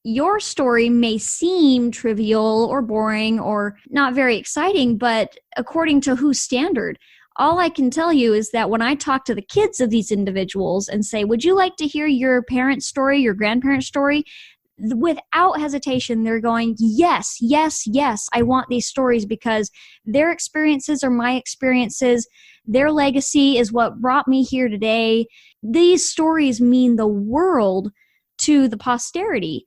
your story may seem trivial or boring or not very exciting, but according to whose standard? All I can tell you is that when I talk to the kids of these individuals and say, would you like to hear your parent's story, your grandparent's story? Without hesitation, they're going, yes, yes, yes, I want these stories because their experiences are my experiences. Their legacy is what brought me here today. These stories mean the world to the posterity.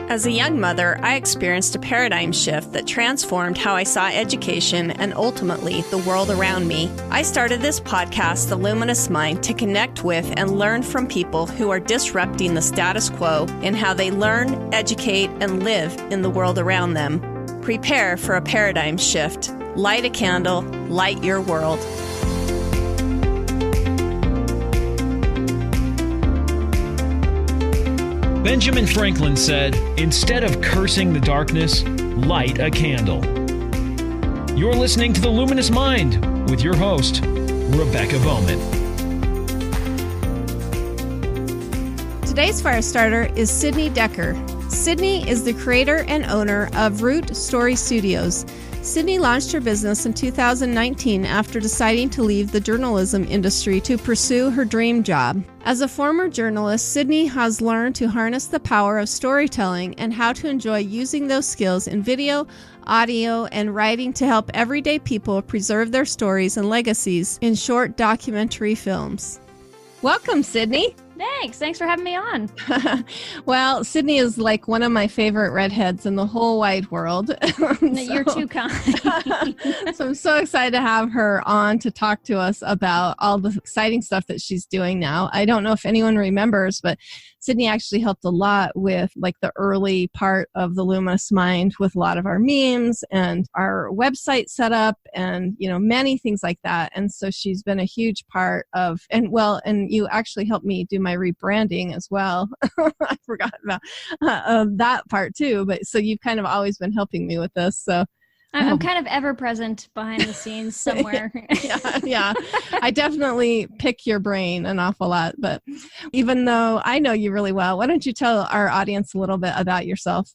As a young mother, I experienced a paradigm shift that transformed how I saw education and ultimately the world around me. I started this podcast, The Luminous Mind, to connect with and learn from people who are disrupting the status quo in how they learn, educate, and live in the world around them. Prepare for a paradigm shift. Light a candle, light your world. Benjamin Franklin said, instead of cursing the darkness, light a candle. You're listening to The Luminous Mind with your host, Rebecca Bowman. Today's fire starter is Sydney Decker. Sydney is the creator and owner of Root Story Studios. Sydney launched her business in 2019 after deciding to leave the journalism industry to pursue her dream job. As a former journalist, Sydney has learned to harness the power of storytelling and how to enjoy using those skills in video, audio, and writing to help everyday people preserve their stories and legacies in short documentary films. Welcome, Sydney. Thanks for having me on. Well, Sydney is like one of my favorite redheads in the whole wide world. You're too kind. So I'm so excited to have her on to talk to us about all the exciting stuff that she's doing now. I don't know if anyone remembers, but Sydney actually helped a lot with like the early part of the Luminous Mind with a lot of our memes and our website setup and, you know, many things like that. And so she's been a huge part of, and you actually helped me do my rebranding as well. I forgot about that part too, but so you've kind of always been helping me with this. So I'm kind of ever present behind the scenes somewhere. yeah. I definitely pick your brain an awful lot, but even though I know you really well, why don't you tell our audience a little bit about yourself?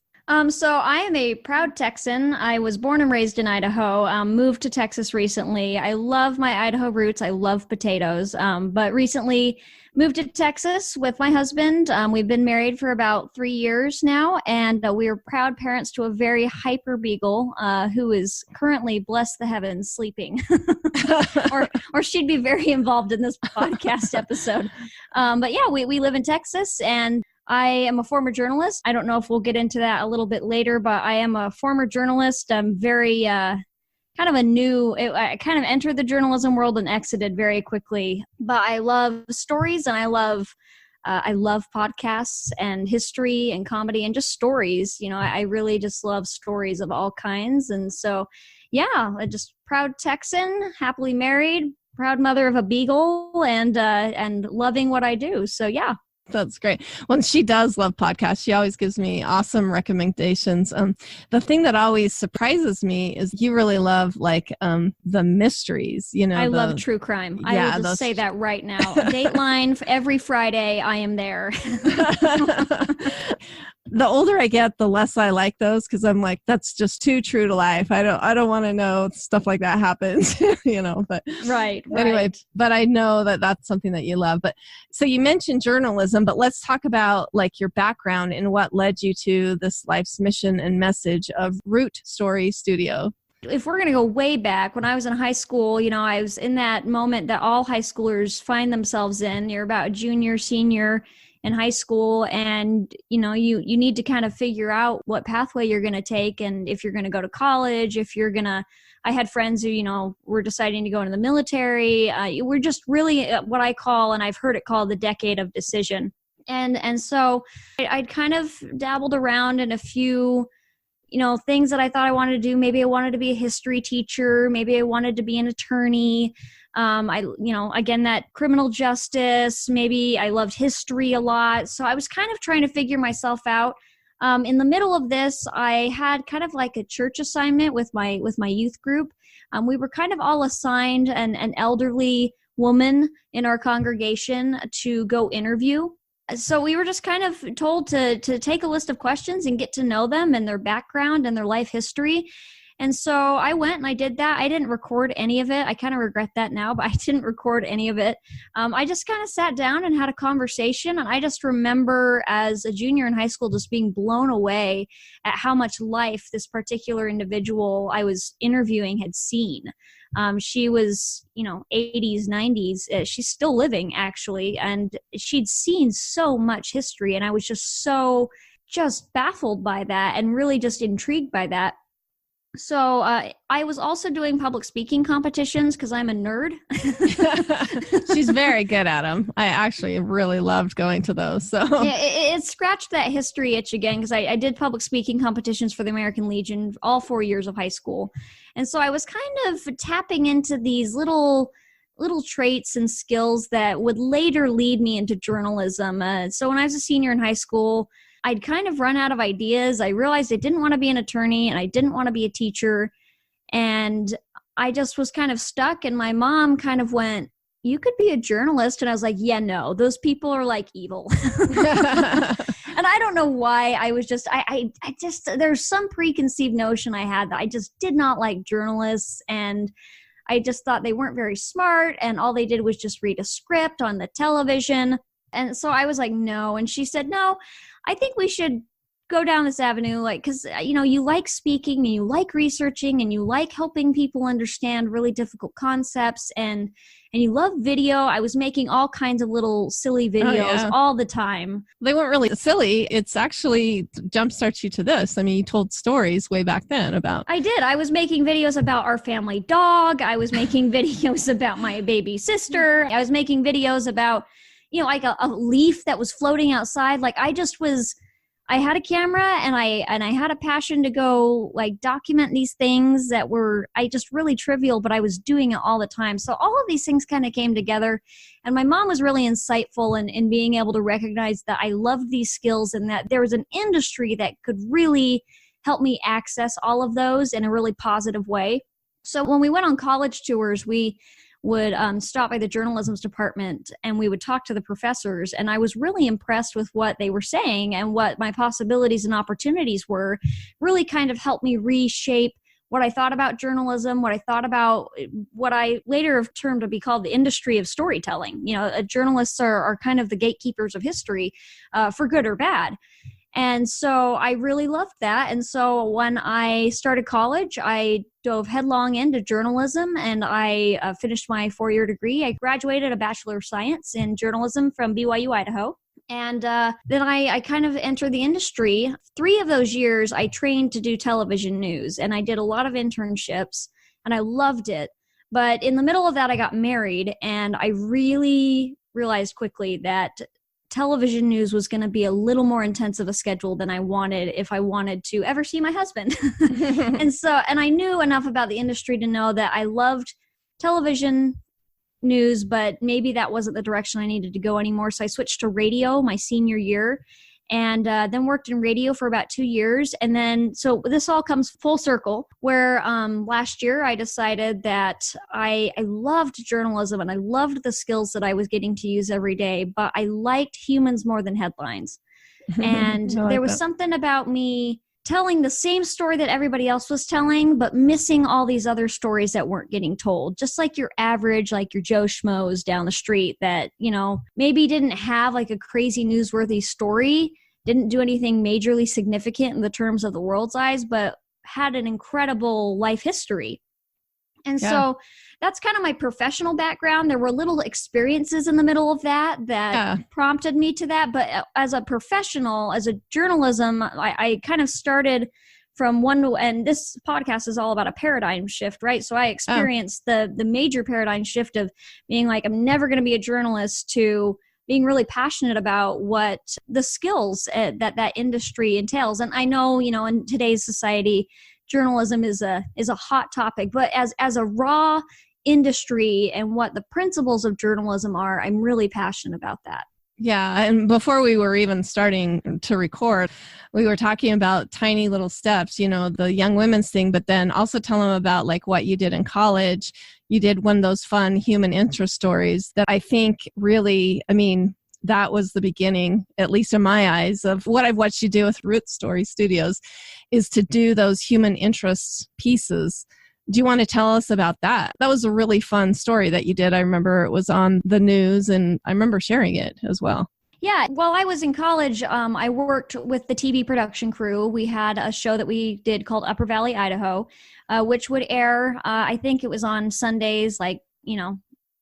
So I am a proud Texan. I was born and raised in Idaho, moved to Texas recently. I love my Idaho roots. I love potatoes, but recently moved to Texas with my husband. We've been married for about 3 years now, and we are proud parents to a very hyper beagle who is currently, bless the heavens, sleeping. or she'd be very involved in this podcast episode. But yeah, we live in Texas, and I am a former journalist. I don't know if we'll get into that a little bit later, but I am a former journalist. I'm very I kind of entered the journalism world and exited very quickly. But I love stories, and I love podcasts and history and comedy and just stories. You know, I really just love stories of all kinds. And so, yeah, just proud Texan, happily married, proud mother of a beagle, and loving what I do. So, yeah. That's great. Well, she does love podcasts. She always gives me awesome recommendations. The thing that always surprises me is you really love like the mysteries. You know, I love true crime. Yeah, I will just say that right now. Dateline every Friday, I am there. The older I get, the less I like those because I'm like, that's just too true to life. I don't want to know stuff like that happens, you know. But right. Anyway, but I know that that's something that you love. But so you mentioned journalism, but let's talk about like your background and what led you to this life's mission and message of Root Story Studio. If we're going to go way back, when I was in high school, you know, I was in that moment that all high schoolers find themselves in. You're about junior, senior in high school, and you know you need to kind of figure out what pathway you're going to take, and if you're going to go to college, I had friends who, you know, were deciding to go into the military. We're just really what I call, and I've heard it called, the decade of decision. And so I'd kind of dabbled around in a few, you know, things that I thought I wanted to do. Maybe I wanted to be a history teacher. Maybe I wanted to be an attorney. Again, that criminal justice, maybe I loved history a lot. So I was kind of trying to figure myself out. In the middle of this, I had kind of like a church assignment with my youth group. We were kind of all assigned an elderly woman in our congregation to go interview. So we were just kind of told to take a list of questions and get to know them and their background and their life history. And so I went and I did that. I didn't record any of it. I kind of regret that now, but I didn't record any of it. I just kind of sat down and had a conversation. And I just remember as a junior in high school just being blown away at how much life this particular individual I was interviewing had seen. She was, 80s, 90s. She's still living, actually. And she'd seen so much history. And I was just baffled by that and really just intrigued by that. So I was also doing public speaking competitions because I'm a nerd. She's very good at them. I actually really loved going to those. So yeah, it scratched that history itch again because I did public speaking competitions for the American Legion all 4 years of high school. And so I was kind of tapping into these little traits and skills that would later lead me into journalism. So when I was a senior in high school, I'd kind of run out of ideas. I realized I didn't want to be an attorney and I didn't want to be a teacher. And I just was kind of stuck. And my mom kind of went, "You could be a journalist." And I was like, "Yeah, no, those people are like evil." And I don't know why. I was just, I just, there's some preconceived notion I had that I just did not like journalists. And I just thought they weren't very smart. And all they did was just read a script on the television. And so I was like, no. And she said, "No, I think we should go down this avenue, like, because, you like speaking and you like researching and you like helping people understand really difficult concepts and you love video." I was making all kinds of little silly videos all the time. They weren't really silly. It's actually jumpstarts you to this. I mean, you told stories way back then about... I did. I was making videos about our family dog. I was making videos about my baby sister. I was making videos about like a leaf that was floating outside. Like I had a camera and I had a passion to go like document these things that were just really trivial, but I was doing it all the time. So all of these things kind of came together, and my mom was really insightful in being able to recognize that I loved these skills and that there was an industry that could really help me access all of those in a really positive way. So when we went on college tours, we would stop by the journalism department and we would talk to the professors. And I was really impressed with what they were saying and what my possibilities and opportunities were. Really kind of helped me reshape what I thought about journalism, what I thought about what I later have termed to be called the industry of storytelling. Journalists are kind of the gatekeepers of history, for good or bad. And so I really loved that. And so when I started college, I dove headlong into journalism and I finished my 4-year degree. I graduated a Bachelor of Science in journalism from BYU, Idaho. And then I kind of entered the industry. 3 of those years, I trained to do television news and I did a lot of internships and I loved it. But in the middle of that, I got married and I really realized quickly that television news was going to be a little more intensive a schedule than I wanted if I wanted to ever see my husband. And I knew enough about the industry to know that I loved television news, but maybe that wasn't the direction I needed to go anymore. So I switched to radio my senior year and then worked in radio for about 2 years. And then, so this all comes full circle where last year I decided that I loved journalism and I loved the skills that I was getting to use every day, but I liked humans more than headlines. And there was something about me telling the same story that everybody else was telling, but missing all these other stories that weren't getting told. Just like your average, like your Joe Schmoes down the street that, maybe didn't have like a crazy newsworthy story, didn't do anything majorly significant in the terms of the world's eyes, but had an incredible life history. And so that's kind of my professional background. There were little experiences in the middle of that prompted me to that. But as a professional, as a journalism, I kind of started from and this podcast is all about a paradigm shift, right? So I experienced the major paradigm shift of being like, I'm never going to be a journalist, to being really passionate about what the skills that industry entails. And I know, in today's society, journalism is a hot topic, but as a raw industry and what the principles of journalism are, I'm really passionate about that. Yeah. And before we were even starting to record, we were talking about tiny little steps, the young women's thing, but then also tell them about like what you did in college. You did one of those fun human interest stories that I think really, that was the beginning, at least in my eyes, of what I've watched you do with Root Story Studios, is to do those human interest pieces. Do you want to tell us about that? That was a really fun story that you did. I remember it was on the news, and I remember sharing it as well. Yeah, while I was in college, I worked with the TV production crew. We had a show that we did called Upper Valley, Idaho, which would air, I think it was on Sundays,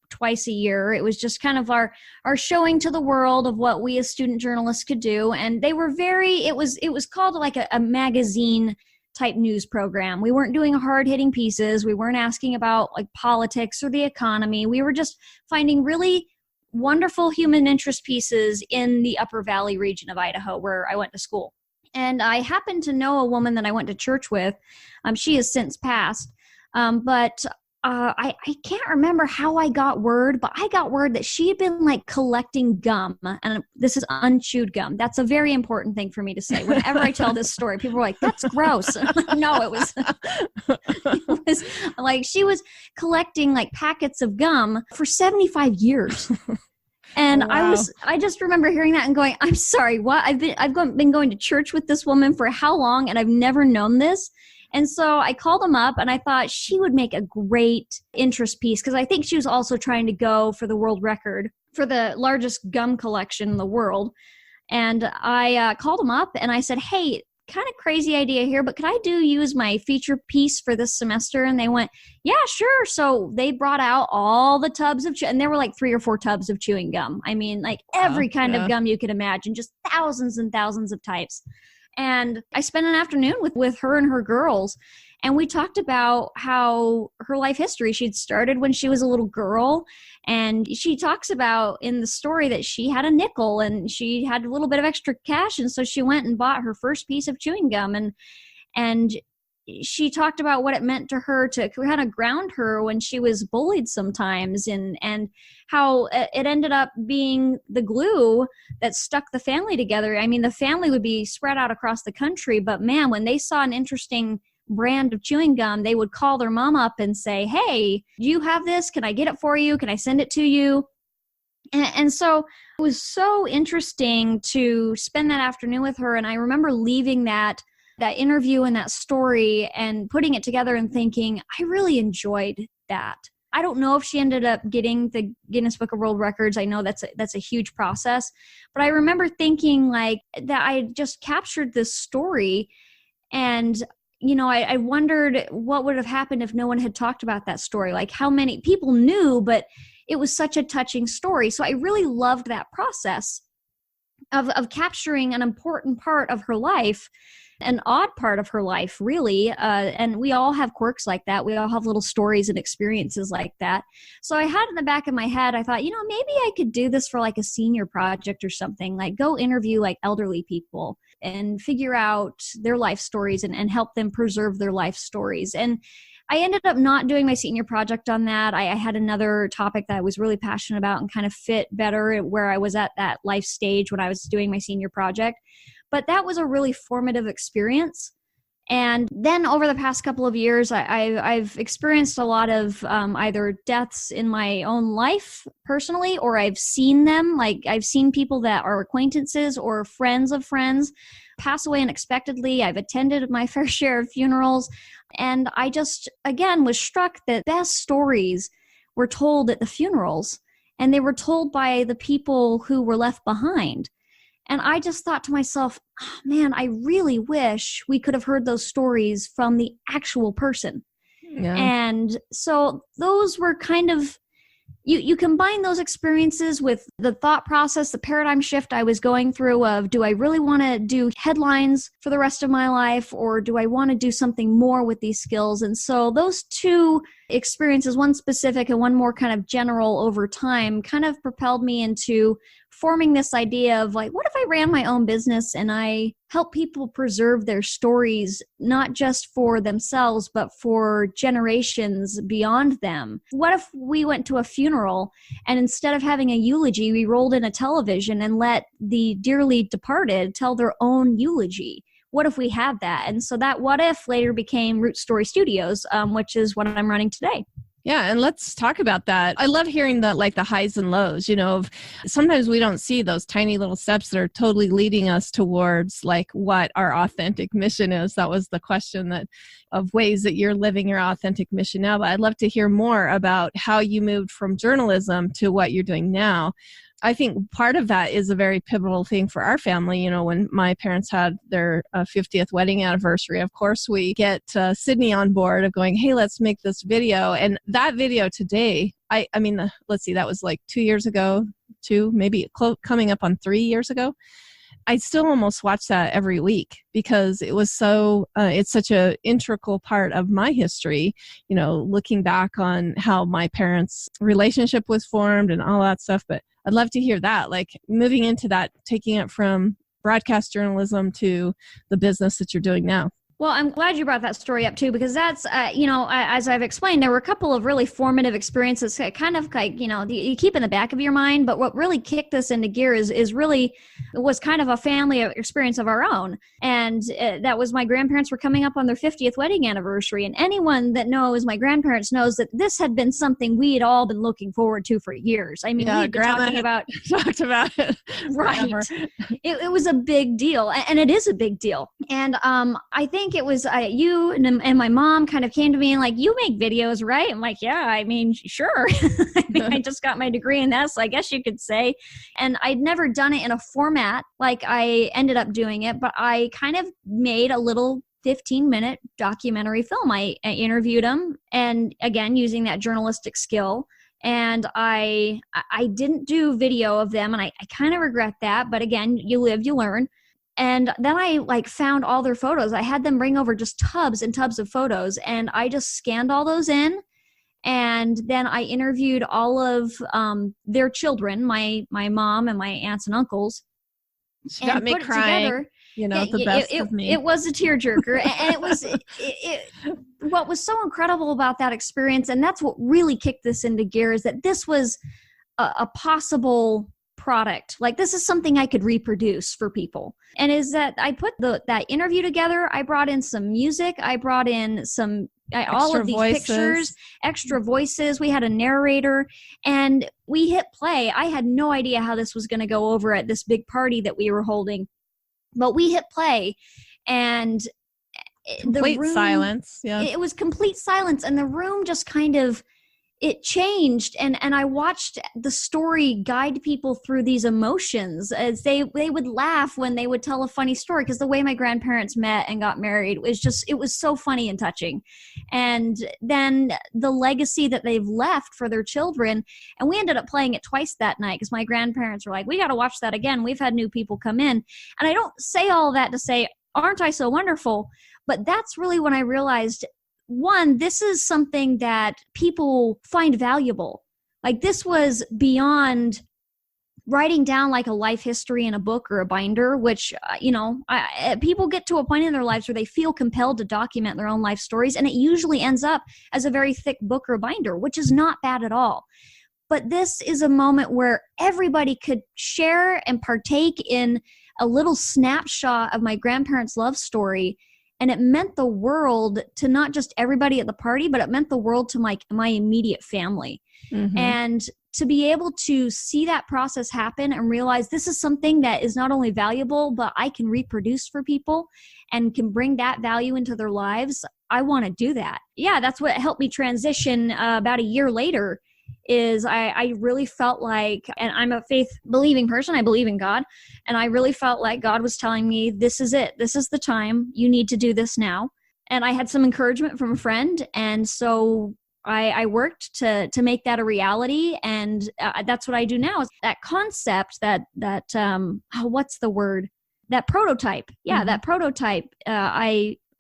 twice a year. It was just kind of our showing to the world of what we as student journalists could do. And they were it was called like a magazine type news program. We weren't doing hard-hitting pieces. We weren't asking about like politics or the economy. We were just finding really wonderful human interest pieces in the Upper Valley region of Idaho where I went to school. And I happened to know a woman that I went to church with. She has since passed. But I can't remember how I got word, but I got word that she had been like collecting gum, and this is unchewed gum. That's a very important thing for me to say. Whenever I tell this story, people are like, "That's gross." No, it was like she was collecting like packets of gum for 75 years. And wow. I just remember hearing that and going, "I'm sorry, what? I've been going to church with this woman for how long, and I've never known this." And so I called them up, and I thought she would make a great interest piece because I think she was also trying to go for the world record for the largest gum collection in the world. And I called them up, and I said, "Hey, kind of crazy idea here, but could I use my feature piece for this semester?" And they went, "Yeah, sure." So they brought out all the tubs of and there were like 3 or 4 tubs of chewing gum. I mean, like every kind of gum you could imagine, just thousands and thousands of types. And I spent an afternoon with her and her girls, and we talked about how her life history, she'd started when she was a little girl, and she talks about in the story that she had a nickel and she had a little bit of extra cash, and so she went and bought her first piece of chewing gum, and she talked about what it meant to her to kind of ground her when she was bullied sometimes, and how it ended up being the glue that stuck the family together. I mean, the family would be spread out across the country, but man, when they saw an interesting brand of chewing gum, they would call their mom up and say, "Hey, do you have this? Can I get it for you? Can I send it to you?" And so it was so interesting to spend that afternoon with her. And I remember leaving that interview and that story and putting it together and thinking, I really enjoyed that. I don't know if she ended up getting the Guinness Book of World Records. I know that's a huge process, but I remember thinking like that I just captured this story, and I wondered what would have happened if no one had talked about that story. Like how many people knew, but it was such a touching story. So I really loved that process of capturing an important part of her life, an odd part of her life, really. And we all have quirks like that. We all have little stories and experiences like that. So I had in the back of my head, I thought, maybe I could do this for like a senior project or something, like go interview like elderly people and figure out their life stories and help them preserve their life stories. And I ended up not doing my senior project on that. I had another topic that I was really passionate about and kind of fit better where I was at that life stage when I was doing my senior project. But that was a really formative experience. And then over the past couple of years, I've experienced a lot of either deaths in my own life personally, or I've seen them. Like I've seen people that are acquaintances or friends of friends pass away unexpectedly. I've attended my fair share of funerals. And I just, again, was struck that best stories were told at the funerals, and they were told by the people who were left behind. And I just thought to myself, oh, man, I really wish we could have heard those stories from the actual person. Yeah. And so those were kind of, you combine those experiences with the thought process, the paradigm shift I was going through of, do I really want to do headlines for the rest of my life, or do I want to do something more with these skills? And so those two experiences, one specific and one more kind of general over time, kind of propelled me into forming this idea of like, what if I ran my own business and I help people preserve their stories, not just for themselves, but for generations beyond them? What if we went to a funeral and instead of having a eulogy, we rolled in a television and let the dearly departed tell their own eulogy? What if we had that? And so that what if later became Root Story Studios, which is what I'm running today. Yeah, and let's talk about that. I love hearing the highs and lows, of sometimes we don't see those tiny little steps that are totally leading us towards what our authentic mission is. That was the question of ways that you're living your authentic mission now. But I'd love to hear more about how you moved from journalism to what you're doing now. I think part of that is a very pivotal thing for our family. When my parents had their 50th wedding anniversary, of course, we get Sydney on board of going, hey, let's make this video. And that video today, let's see, that was 2 years ago, coming up on 3 years ago. I still almost watch that every week because it was it's such an integral part of my history, looking back on how my parents' relationship was formed and all that stuff. But I'd love to hear that, moving into that, taking it from broadcast journalism to the business that you're doing now. Well, I'm glad you brought that story up too, because that's, as I've explained, there were a couple of really formative experiences, kind of you keep in the back of your mind. But what really kicked us into gear was kind of a family experience of our own. And that was my grandparents were coming up on their 50th wedding anniversary. And anyone that knows my grandparents knows that this had been something we had all been looking forward to for years. I mean, we had been talking about it. Right. It was a big deal. And it is a big deal. And I think it was you and my mom kind of came to me and you make videos, right? I'm like, yeah, I mean, sure. I just got my degree in that, so I guess you could say. And I'd never done it in a format like I ended up doing it, but I kind of made a little 15-minute documentary film. I interviewed them, and again, using that journalistic skill. And I didn't do video of them, and I kind of regret that. But again, you live, you learn. And then I found all their photos. I had them bring over just tubs and tubs of photos, and I just scanned all those in. And then I interviewed all of their children, my mom and my aunts and uncles. She got me crying. The best of me. It was a tearjerker. And it was what was so incredible about that experience, and that's what really kicked this into gear, is that this was a possible product. This is something I could reproduce for people. And is that I put that interview together. I brought in some music. I brought in all of these pictures, extra voices. We had a narrator, and we hit play. I had no idea how this was going to go over at this big party that we were holding, but we hit play, and complete silence. Yeah, it was complete silence, and the room just kind of, it changed, and I watched the story guide people through these emotions as they would laugh when they would tell a funny story, because the way my grandparents met and got married it was so funny and touching. And then the legacy that they've left for their children, and we ended up playing it twice that night because my grandparents were like, we got to watch that again. We've had new people come in. And I don't say all that to say, aren't I so wonderful? But that's really when I realized, one, this is something that people find valuable. This was beyond writing down a life history in a book or a binder, which, people get to a point in their lives where they feel compelled to document their own life stories. And it usually ends up as a very thick book or binder, which is not bad at all. But this is a moment where everybody could share and partake in a little snapshot of my grandparents' love story. And it meant the world to not just everybody at the party, but it meant the world to my immediate family. Mm-hmm. And to be able to see that process happen and realize this is something that is not only valuable, but I can reproduce for people and can bring that value into their lives, I want to do that. Yeah, that's what helped me transition about a year later. Is I really felt like, and I'm a faith-believing person, I believe in God, and I really felt like God was telling me, this is it. This is the time. You need to do this now. And I had some encouragement from a friend, and so I worked to make that a reality, and that's what I do now. Is that concept, that what's the word? That prototype. Yeah, mm-hmm. That prototype.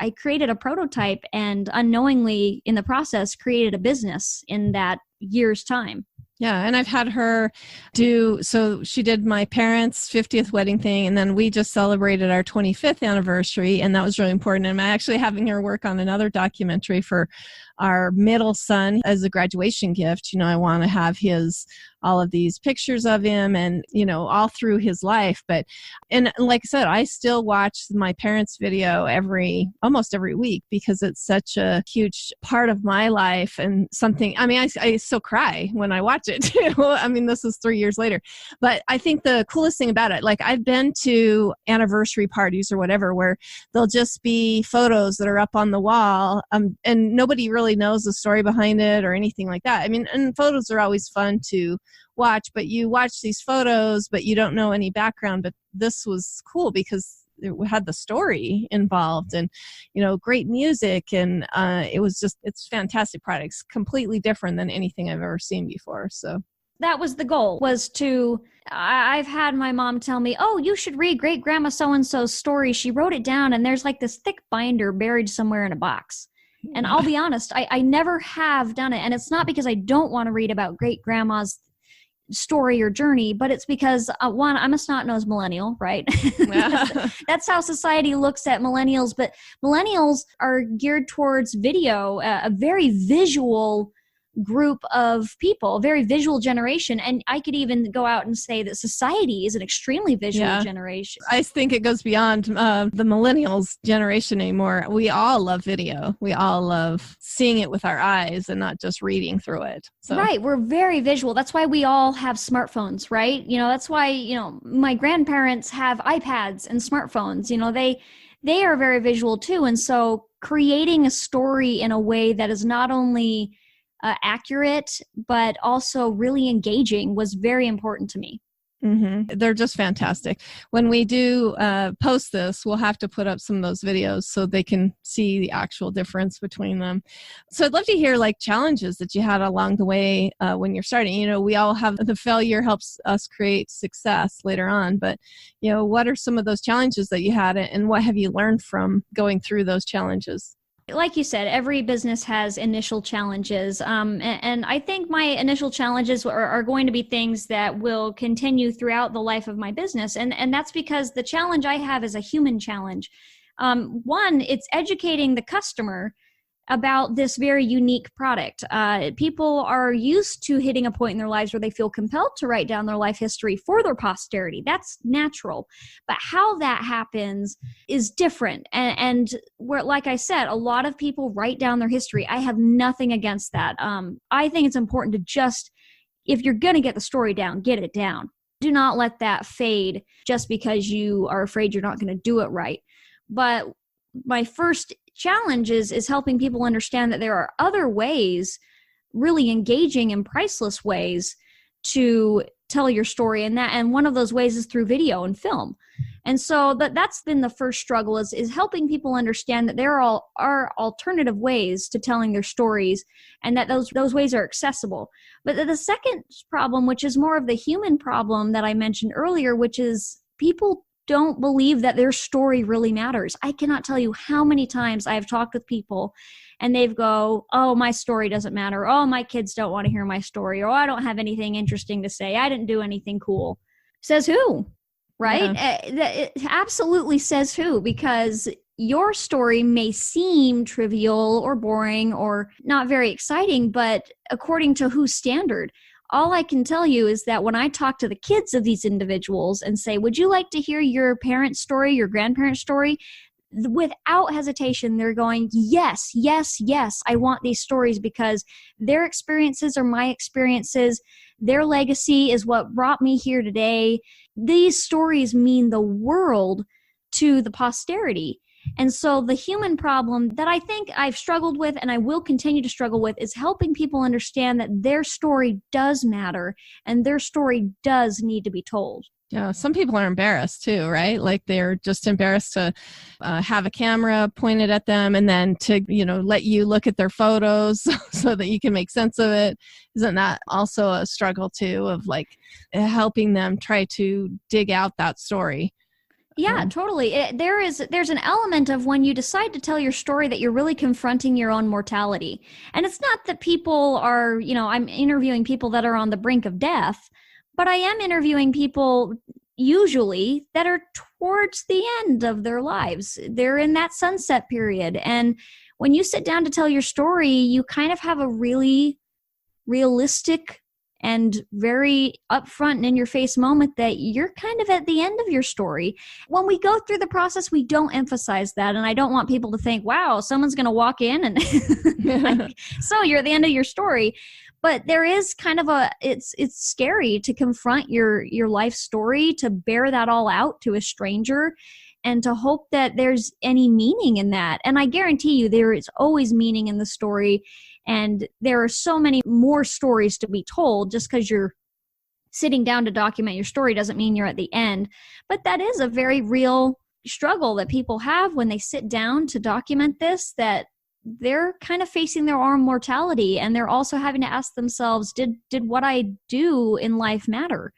I created a prototype, and unknowingly in the process created a business in that year's time. Yeah. And I've had her so she did my parents' 50th wedding thing, and then we just celebrated our 25th anniversary, and that was really important. And I'm actually having her work on another documentary for our middle son as a graduation gift. I want to have his all of these pictures of him and, all through his life. And like I said, I still watch my parents' video almost every week because it's such a huge part of my life and something, I still cry when I watch it too. This is 3 years later. But I think the coolest thing about it, like I've been to anniversary parties or whatever, where there'll just be photos that are up on the wall, and nobody really knows the story behind it or anything like that. And photos are always fun to watch, but you watch these photos, but you don't know any background. But this was cool because it had the story involved and, great music. And it's fantastic products, completely different than anything I've ever seen before. So that was the goal, I've had my mom tell me, oh, you should read great grandma so-and-so's story. She wrote it down and there's like this thick binder buried somewhere in a box. And I'll be honest, I never have done it. And it's not because I don't want to read about great grandma's story or journey, but it's because one, I'm a snot-nosed millennial, right? That's how society looks at millennials. But millennials are geared towards video, a very visual group of people, a very visual generation. And I could even go out and say that society is an extremely visual generation. I think it goes beyond the millennials generation anymore. We all love video. We all love seeing it with our eyes and not just reading through it. So. Right. We're very visual. That's why we all have smartphones, right? That's why, my grandparents have iPads and smartphones. They are very visual too. And so creating a story in a way that is not only accurate, but also really engaging was very important to me. Mm-hmm. They're just fantastic. When we do post this, we'll have to put up some of those videos so they can see the actual difference between them. So I'd love to hear challenges that you had along the way when you're starting. We all have the failure helps us create success later on, but what are some of those challenges that you had and what have you learned from going through those challenges? Like you said, every business has initial challenges. And I think my initial challenges are going to be things that will continue throughout the life of my business. And that's because the challenge I have is a human challenge. One, it's educating the customer about this very unique product. People are used to hitting a point in their lives where they feel compelled to write down their life history for their posterity. That's natural. But how that happens is different. And where, like I said, a lot of people write down their history. I have nothing against that. I think it's important to just, if you're going to get the story down, get it down. Do not let that fade just because you are afraid you're not going to do it right. But my first challenge is helping people understand that there are other ways, really engaging and priceless ways to tell your story, and one of those ways is through video and film. And so that's been the first struggle is helping people understand that there are alternative ways to telling their stories and that those ways are accessible. But the second problem, which is more of the human problem that I mentioned earlier, which is people don't believe that their story really matters. I cannot tell you how many times I've talked with people and they've go, oh, my story doesn't matter. Oh, my kids don't want to hear my story. Or I don't have anything interesting to say. I didn't do anything cool. Says who? Right? Yeah. It absolutely says who, because your story may seem trivial or boring or not very exciting, but according to whose standard? All I can tell you is that when I talk to the kids of these individuals and say, would you like to hear your parent's story, your grandparent's story? Without hesitation, they're going, yes, yes, yes, I want these stories because their experiences are my experiences. Their legacy is what brought me here today. These stories mean the world to the posterity. And so the human problem that I think I've struggled with and I will continue to struggle with is helping people understand that their story does matter and their story does need to be told. Yeah, some people are embarrassed too, right? Like they're just embarrassed to have a camera pointed at them and then to, let you look at their photos so that you can make sense of it. Isn't that also a struggle too of helping them try to dig out that story? Yeah, totally. There's an element of when you decide to tell your story that you're really confronting your own mortality. And it's not that people are, I'm interviewing people that are on the brink of death, but I am interviewing people usually that are towards the end of their lives. They're in that sunset period. And when you sit down to tell your story, you kind of have a really realistic and very upfront and in your face moment that you're kind of at the end of your story. When we go through the process, we don't emphasize that. And I don't want people to think, wow, someone's going to walk in and like, so you're at the end of your story. But there is kind of it's scary to confront your life story, to bear that all out to a stranger, and to hope that there's any meaning in that. And I guarantee you there is always meaning in the story. And there are so many more stories to be told. Just because you're sitting down to document your story doesn't mean you're at the end. But that is a very real struggle that people have when they sit down to document this, that they're kind of facing their own mortality. And they're also having to ask themselves, did what I do in life matter?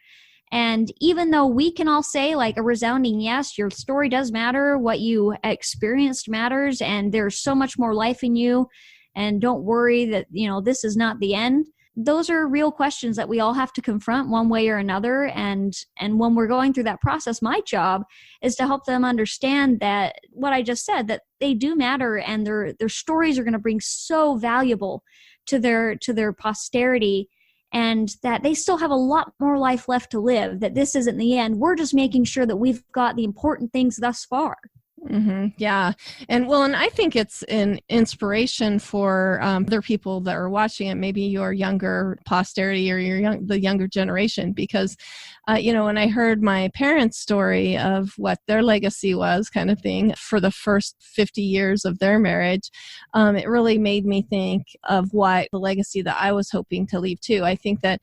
And even though we can all say like a resounding yes, your story does matter, what you experienced matters, and there's so much more life in you, and don't worry that, this is not the end. Those are real questions that we all have to confront one way or another. And when we're going through that process, my job is to help them understand that what I just said, that they do matter, and their stories are going to bring so valuable to their posterity, and that they still have a lot more life left to live, that this isn't the end. We're just making sure that we've got the important things thus far. Mm-hmm. Yeah. And I think it's an inspiration for other people that are watching it, maybe your younger posterity or the younger generation, because, when I heard my parents' story of what their legacy was kind of thing for the first 50 years of their marriage, it really made me think of what the legacy that I was hoping to leave too. I think that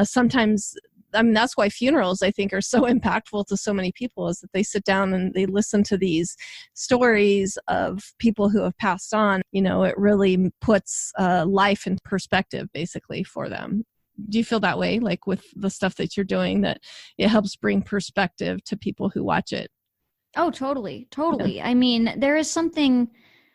sometimes that's why funerals, I think, are so impactful to so many people, is that they sit down and they listen to these stories of people who have passed on. It really puts life in perspective, basically, for them. Do you feel that way, like with the stuff that you're doing, that it helps bring perspective to people who watch it? Oh, totally. Totally. Yeah. I mean, there is something...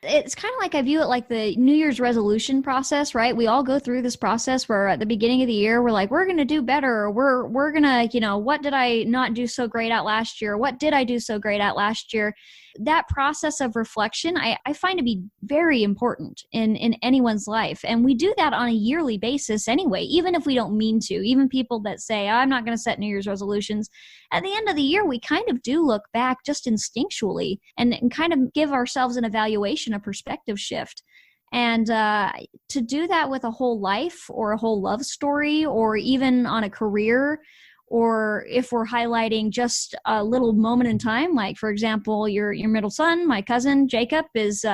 It's kind of like I view it like the New Year's resolution process, right? We all go through this process where at the beginning of the year, we're like, we're going to do better. Or we're going to, what did I not do so great at last year? What did I do so great at last year? That process of reflection, I find to be very important in anyone's life. And we do that on a yearly basis anyway, even if we don't mean to. Even people that say, I'm not going to set New Year's resolutions. At the end of the year, we kind of do look back just instinctually and kind of give ourselves an evaluation, a perspective shift. And to do that with a whole life or a whole love story, or even on a career, or if we're highlighting just a little moment in time, like, for example, your middle son, my cousin Jacob, is,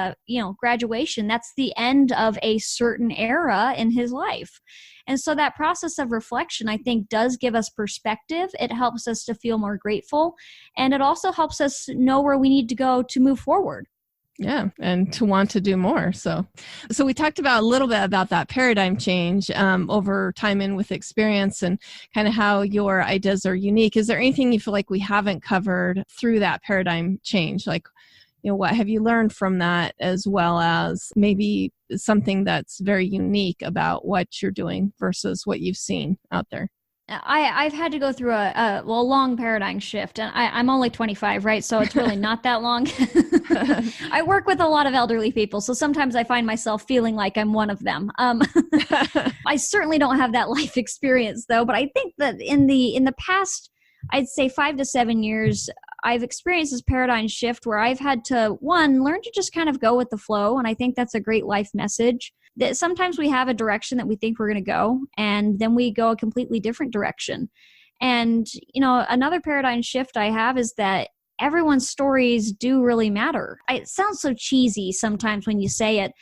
graduation. That's the end of a certain era in his life. And so that process of reflection, I think, does give us perspective. It helps us to feel more grateful. And it also helps us know where we need to go to move forward. Yeah, and to want to do more. So we talked about a little bit about that paradigm change over time and with experience, and kind of how your ideas are unique. Is there anything you feel like we haven't covered through that paradigm change? Like, what have you learned from that, as well as maybe something that's very unique about what you're doing versus what you've seen out there? I've had to go through a long paradigm shift, and I'm only 25, right? So it's really not that long. I work with a lot of elderly people, so sometimes I find myself feeling like I'm one of them. I certainly don't have that life experience, though, but I think that in the past, I'd say 5 to 7 years, I've experienced this paradigm shift where I've had to, one, learn to just kind of go with the flow, and I think that's a great life message. That sometimes we have a direction that we think we're going to go, and then we go a completely different direction. And, another paradigm shift I have is that everyone's stories do really matter. It sounds so cheesy sometimes when you say it.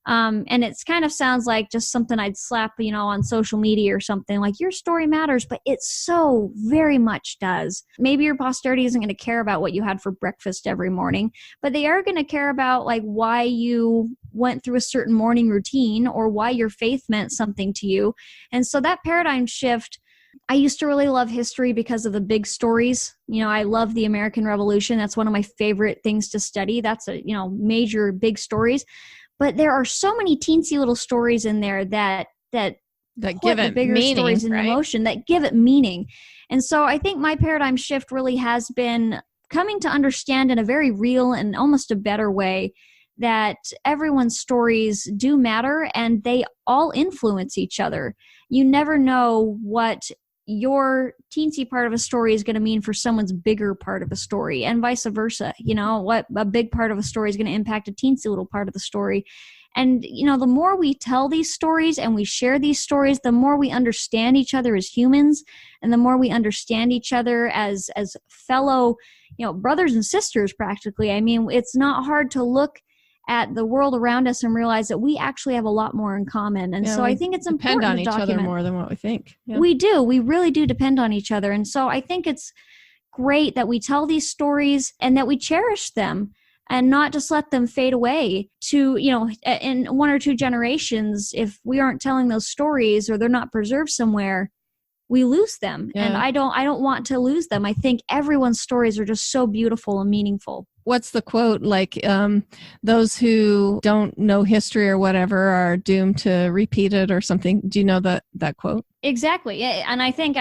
And it kind of sounds like just something I'd slap, on social media or something, like, your story matters, but it so very much does. Maybe your posterity isn't going to care about what you had for breakfast every morning, but they are going to care about, like, why you went through a certain morning routine, or why your faith meant something to you. And so that paradigm shift, I used to really love history because of the big stories. I love the American Revolution. That's one of my favorite things to study. That's major big stories. But there are so many teensy little stories in there that give it bigger meaning, stories in motion, that give it meaning. And so I think my paradigm shift really has been coming to understand in a very real and almost a better way that everyone's stories do matter and they all influence each other. You never know what your teensy part of a story is going to mean for someone's bigger part of a story, and vice versa. What a big part of a story is going to impact a teensy little part of the story. And, the more we tell these stories and we share these stories, the more we understand each other as humans, and the more we understand each other as fellow, brothers and sisters practically. I mean, it's not hard to look at the world around us and realize that we actually have a lot more in common. And so I think it's important to document. Depend on each other more than what we think. Yeah. We do. We really do depend on each other. And so I think it's great that we tell these stories and that we cherish them and not just let them fade away to, in 1 or 2 generations. If we aren't telling those stories or they're not preserved somewhere, we lose them. Yeah. And I don't want to lose them. I think everyone's stories are just so beautiful and meaningful. What's the quote? Like, those who don't know history or whatever are doomed to repeat it or something. Do you know that quote? Exactly. Yeah, and I think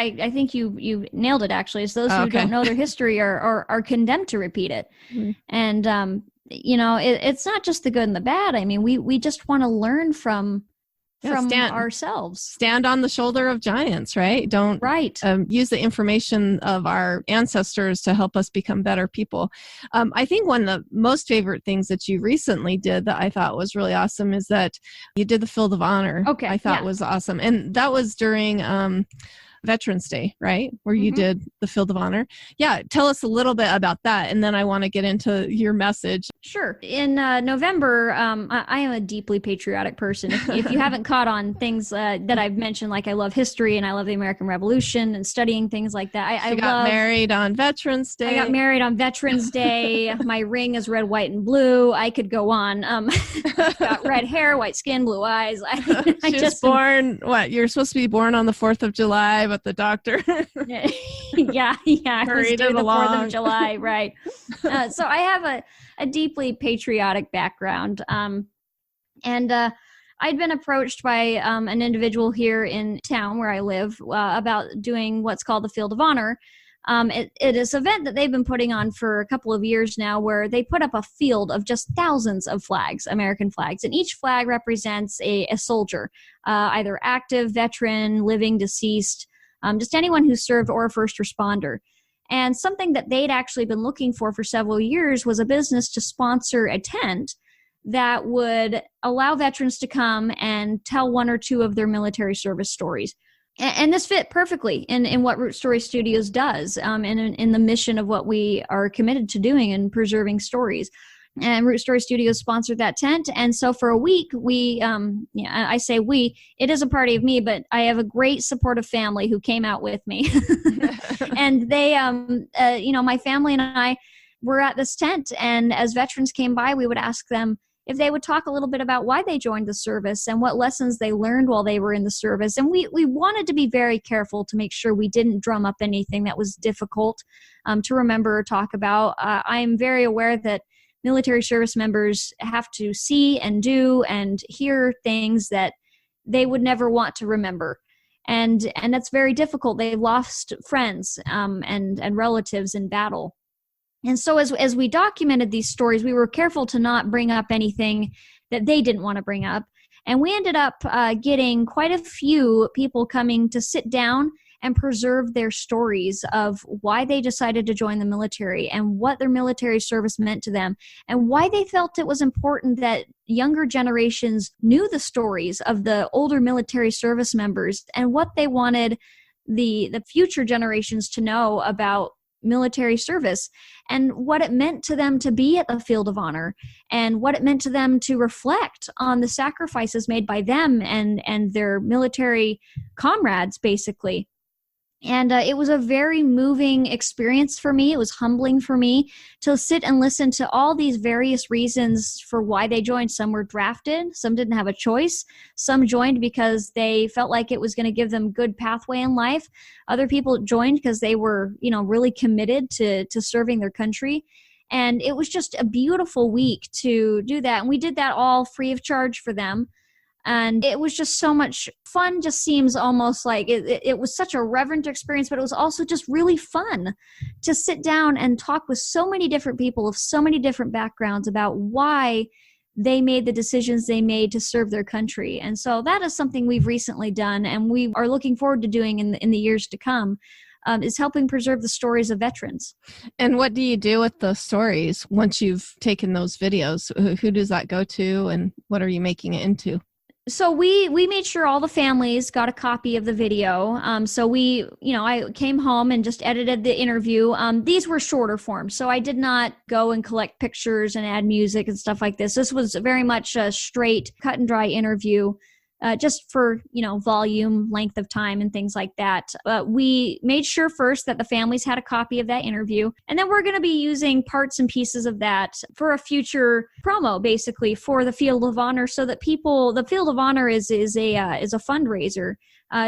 you nailed it, actually. It's those who don't know their history are condemned to repeat it. Mm-hmm. And, it's not just the good and the bad. I mean, we just want to learn from ourselves. Stand on the shoulder of giants, right? Don't use the information of our ancestors to help us become better people. I think one of the most favorite things that you recently did that I thought was really awesome is that you did the Field of Honor. Okay, I thought was awesome. And that was during Veterans Day, right? Where you did the Field of Honor. Yeah. Tell us a little bit about that. And then I want to get into your message. Sure. In November, I am a deeply patriotic person. If you haven't caught on things that I've mentioned, like I love history and I love the American Revolution and studying things like that. I got married on Veterans Day. I got married on Veterans Day. My ring is red, white, and blue. I could go on. Got red hair, white skin, blue eyes. I just born, you're supposed to be born on the 4th of July, but the doctor yeah I was doing the 4th of July, right. So I have a deeply patriotic background, and I'd been approached by an individual here in town where I live about doing what's called the Field of Honor. It is an event that they've been putting on for a couple of years now, where they put up a field of just thousands of flags, American flags, and each flag represents a soldier, either active, veteran, living, deceased, just anyone who served or a first responder. And something that they'd actually been looking for several years was a business to sponsor a tent that would allow veterans to come and tell 1 or 2 of their military service stories. And this fit perfectly in what Root Story Studios does, and in the mission of what we are committed to doing and preserving stories. And Root Story Studios sponsored that tent. And so for a week, I say we, it is a party of me, but I have a great supportive family who came out with me. And they, my family and I were at this tent. And as veterans came by, we would ask them if they would talk a little bit about why they joined the service and what lessons they learned while they were in the service. And we wanted to be very careful to make sure we didn't drum up anything that was difficult to remember or talk about. I am very aware that military service members have to see and do and hear things that they would never want to remember. And that's very difficult. They've lost friends and relatives in battle. And so as we documented these stories, we were careful to not bring up anything that they didn't want to bring up. And we ended up getting quite a few people coming to sit down and preserve their stories of why they decided to join the military and what their military service meant to them and why they felt it was important that younger generations knew the stories of the older military service members and what they wanted the future generations to know about military service and what it meant to them to be at the Field of Honor and what it meant to them to reflect on the sacrifices made by them and their military comrades, basically. And it was a very moving experience for me. It was humbling for me to sit and listen to all these various reasons for why they joined. Some were drafted. Some didn't have a choice. Some joined because they felt like it was going to give them good pathway in life. Other people joined because they were, really committed to serving their country. And it was just a beautiful week to do that. And we did that all free of charge for them. And it was just so much fun. Just seems almost like it was such a reverent experience, but it was also just really fun to sit down and talk with so many different people of so many different backgrounds about why they made the decisions they made to serve their country. And so that is something we've recently done, and we are looking forward to doing in the years to come, is helping preserve the stories of veterans. And what do you do with those stories once you've taken those videos? Who does that go to, and what are you making it into? So we made sure all the families got a copy of the video. So I came home and just edited the interview. These were shorter forms, so I did not go and collect pictures and add music and stuff like this. This was very much a straight, cut and dry interview, just for, volume, length of time and things like that. But we made sure first that the families had a copy of that interview. And then we're going to be using parts and pieces of that for a future promo, basically, for the Field of Honor, so that the Field of Honor is a fundraiser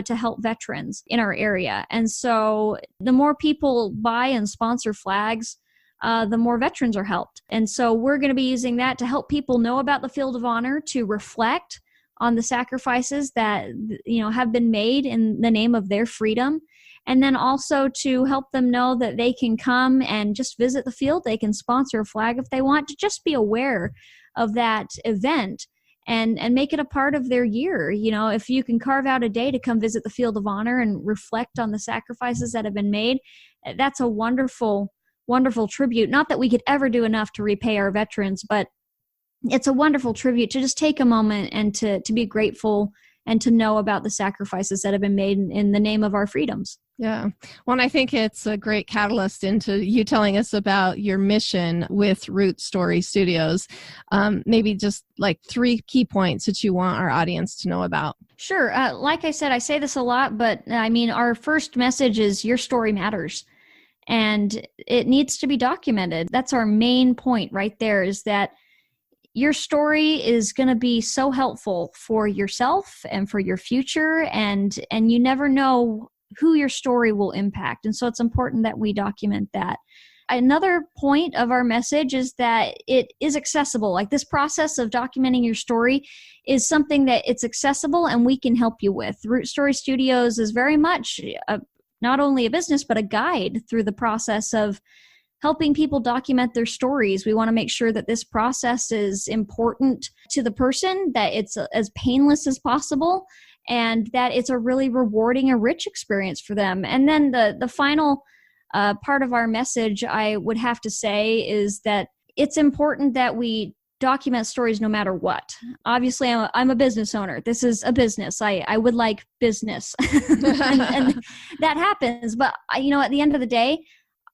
to help veterans in our area. And so the more people buy and sponsor flags, the more veterans are helped. And so we're going to be using that to help people know about the Field of Honor, to reflect on the sacrifices that have been made in the name of their freedom, and then also to help them know that they can come and just visit the field. They can sponsor a flag if they want, to just be aware of that event and make it a part of their year. If you can carve out a day to come visit the Field of Honor and reflect on the sacrifices that have been made, that's a wonderful, wonderful tribute. Not that we could ever do enough to repay our veterans, but it's a wonderful tribute to just take a moment and to be grateful and to know about the sacrifices that have been made in the name of our freedoms. Yeah. Well, and I think it's a great catalyst into you telling us about your mission with Root Story Studios. Maybe just like 3 key points that you want our audience to know about. Sure. Like I said, I say this a lot, but our first message is your story matters. And it needs to be documented. That's our main point right there, is that your story is going to be so helpful for yourself and for your future, and you never know who your story will impact. And so it's important that we document that. Another point of our message is that it is accessible. Like, this process of documenting your story is something that it's accessible and we can help you with. Root Story Studios is very much not only a business, but a guide through the process of helping people document their stories. We want to make sure that this process is important to the person, that it's as painless as possible, and that it's a really rewarding, a rich experience for them. And then the final part of our message, I would have to say, is that it's important that we document stories no matter what. Obviously, I'm a business owner. This is a business. I would like business. and that happens. But, at the end of the day,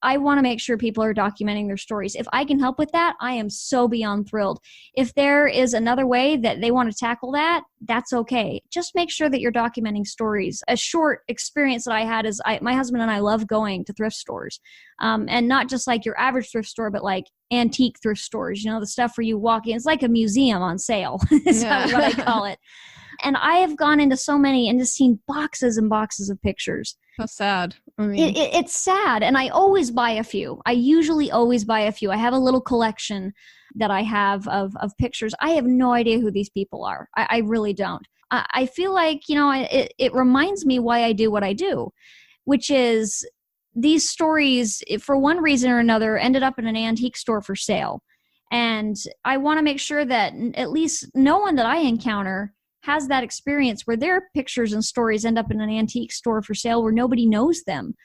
I want to make sure people are documenting their stories. If I can help with that, I am so beyond thrilled. If there is another way that they want to tackle that, that's okay. Just make sure that you're documenting stories. A short experience that I had is my husband and I love going to thrift stores. And not just like your average thrift store, but like antique thrift stores, the stuff where you walk in. It's like a museum on sale is what I call it. And I have gone into so many and just seen boxes and boxes of pictures. How sad. It's sad. And I always buy a few. I usually always buy a few. I have a little collection that I have of pictures. I have no idea who these people are. I really don't. I feel like, it reminds me why I do what I do, which is these stories, for one reason or another, ended up in an antique store for sale. And I want to make sure that at least no one that I encounter has that experience where their pictures and stories end up in an antique store for sale where nobody knows them.